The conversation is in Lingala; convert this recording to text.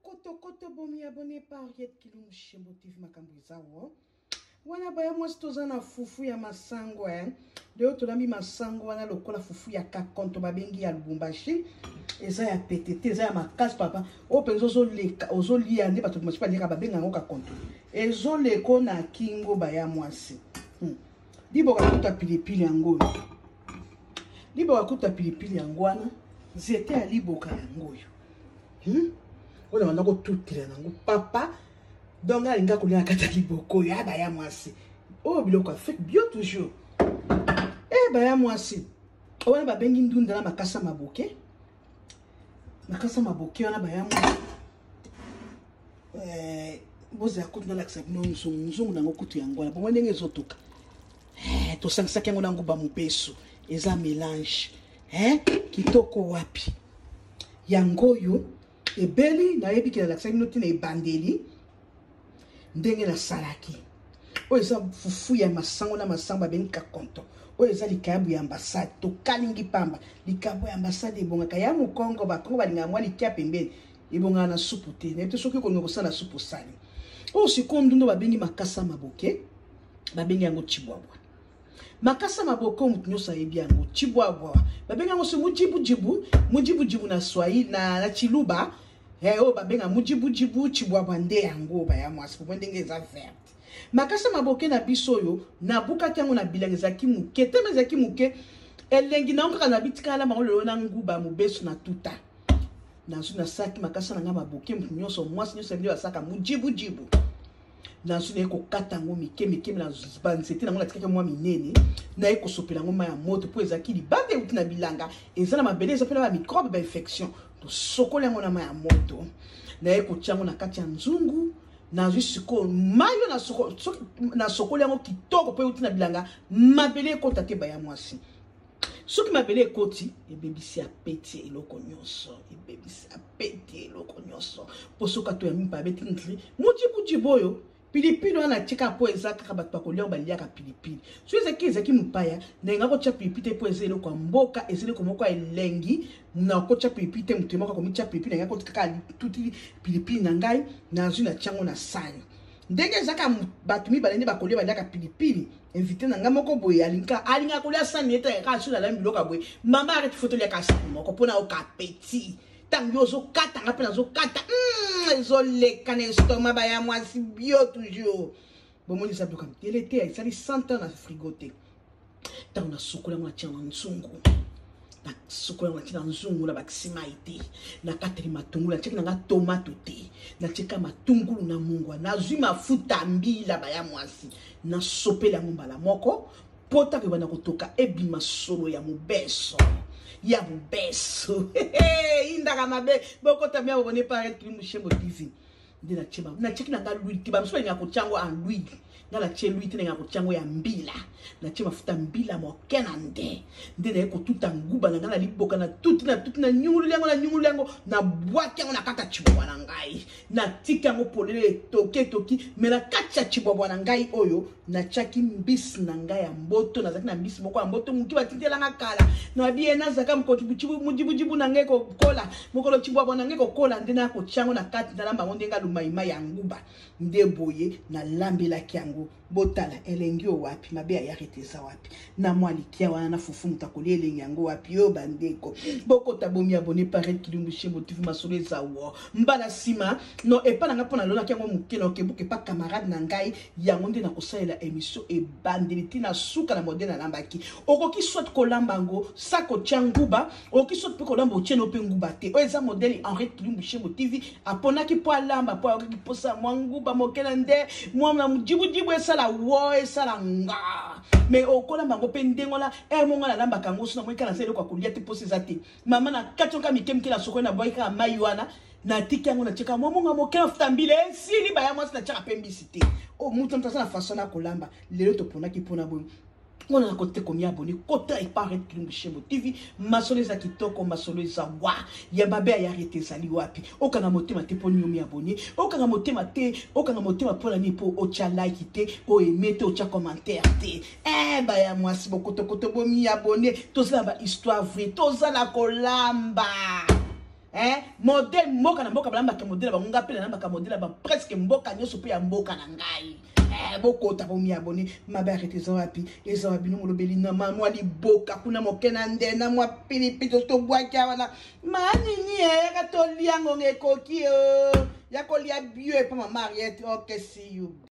Koto bomi abonné par Henriette Kilumbu Shembo TV makambuza wo. Wana baya mwasi tozana fufu ya masango Leo tolami masango wana lokola fufu ya kakonto babengi ya Lubumbashi. Eza ya PTT, eza ya makasi papa. O penzo ozo lia ndi bato masipa lia babenga ngo kakonto. Ezo leko na kingo baya mwasi. Dibo kakuta pilipili yango. Libo kakuta pilipili yango wana. Zete ya liboka yango yo. On a encore tout tiré nango papa donc alinga kolia kata liboko ya ba ya mwasi oh biloko fait bien toujours ba ya mwasi on ba bengi ndunda na makasa maboke wana ba ya mwasi boza kutuna la ksa no nzungu nango kutu yango na bongo ndenge ezotoka to sangisa kengo nango ba mupeso eza mélange kitoko wapi yango yo ebeli na yebi ki na laksa minoti na ebandeli ndenge na salaki oyo eza fufu ya masango na masango babengi kakonto oyo eza likabu ya ambassade to kalingi pamba likabu ya ambassade ebongaka ya mokongo bakongo balinga mwa likia pembeni ebongaka na supu te na yebi te soki kolinga kosala supu sali oyo sikoyo ndundo babengi makasa maboke babengi yango chibwabwa makasa maboke mutu nyonso ayebi yango chibwabwa babenga yango so mujibu na Swahili na Chiluba o babenga mujibu chibwabwa nde yango ba ya mwasi po ndenge eza verte makasa maboke na biso yo na buka kyango na bilanga zaki muke teme zaki muke elengi na onka na bitikala mangolo na nguba mubesu na tuta na saki makasa na ngama maboke mutu nyonso mwasi nyonso ndio asaka mujibu na sune ko kata ngo mike na banzete na ngo latika mwa minene na eko sopela ngo ya moto po ezaki libande uti na bilanga ezana mabele ezapela ba microbe ba infection to sokola ngo na ya moto na eko chango na kati ya nzungu na jusiko mayo na sokola ngo kitoko po uti na bilanga mabele ko tate ba ya mwasi soki mabele ekoti ebebisi apeti eloko nyonso po soka to ya mpa beti nkli mujibu boyo pilipili wana cheka po eza kaka bato bakolia baliaka pilipili so ezaki mupaya na ngako cha pilipili po ezelo kwa mboka ezelo ko moko elengi na ko cha pilipili mutu moko ko micha pilipili ngako kaka tuti pilipili na ngai na zuna chango na sani ndenge zaka bato mi balende bakolia baliaka pilipili invité na ngamo ko boye alinga kolia sani eta ka sula la mbiloka boye mama arrête photo lia ka sani moko pona o ka petit tango zo kata ngape na zo kata zo leka na estoma ba ya mwasi bio toujours bomoni sa bloka ele te ai sali 100 ans na frigo te tango na sukola mwa tia nzungu na sukola mwa tia nzungu na bakisima ite na kateli matungulu na cheka na tomato te na cheka matungulu na mungwa na zui mafuta mbila ba ya mwasi na sopela mbala moko pota ke bana kotoka ebima solo ya mubeso indaka mabe boko tamia abonné par Henriette Kilumbu Shembo TV ndi na cheba na cheki na ngalu ti ba mso ngako chango en lui ngala che lui tena ngako chango ya mbila na chema futa mbila mo kenande ndi na eko tuta nguba na ngala liboka na tuti na nyungulu yango na bwaki yango na kata chibwa na ngai na tika ngo polele toki me na kacha chibwa na ngai oyo na chaki mbisi na ngai ya mboto na zaki na mbisi moko ya mboto muki batindela ngakala na biena zaka mujibu na ngai ko kola mokolo chibwa na ngai ko kola ndena ko chango na kati na lamba ndenga lumaima ya nguba ndeboye na lambela kyango botala elengio wapi mabe ya yareteza wapi na mwali kia wana na fufu mutakolia elengi yango wapi yo bandeko boko tabomi abonné par Henriette Kilumbu Shembo TV masolo za wo mbala sima no epa na ngapona lona kyango mukeno okebuke pa camarade na ngai yango nde na kosalela émission e bandeliti na suka na modèle na lambaki okoki soit kolambango sako changuba okoki soit pe kolamba ocheno pe nguba te o eza modèle Henriette Kilumbu Shembo TV aponaki po lamba po okoki posa mwanguba mokela nde mwana mujibu esala wo esala nga mais okola mango pe ndengola monga na lamba kango suna mweka na sele kwa kulia te posi zati mama na kachoka mikemke na soko na boyka maywana na tiki yango na cheka monga mokela futa mbile sili ba ya mwasi na chaka pembisite o mutu mtasa na façon na kolamba lelo to pona ki pona bo on a côté comme abonné kota et par Henriette Kilumbu Shembo TV masolo za kitoko masolo za wa ya babe ya arrêté sali wapi okanga motema te poni yomi abonné okanga motema pona ni po ocha like te o aimer te ocha commentaire te ba ya mwasi bokoto bomi abonné tozala ba histoire vraie tozala kolamba modèle mboka na mboka balamba ke modèle ba nga pele na ba modèle ba presque mboka nyoso pe ya mboka na ngai bokota bo mi abonné ma ba arrêter zo wapi ezo wapi no lobeli na mwa liboka kuna mokena ndena mwa pilipito to bwaka wana mani ni ka to liango ngekoki ya ko lia bio e pa ma Mariette okay see you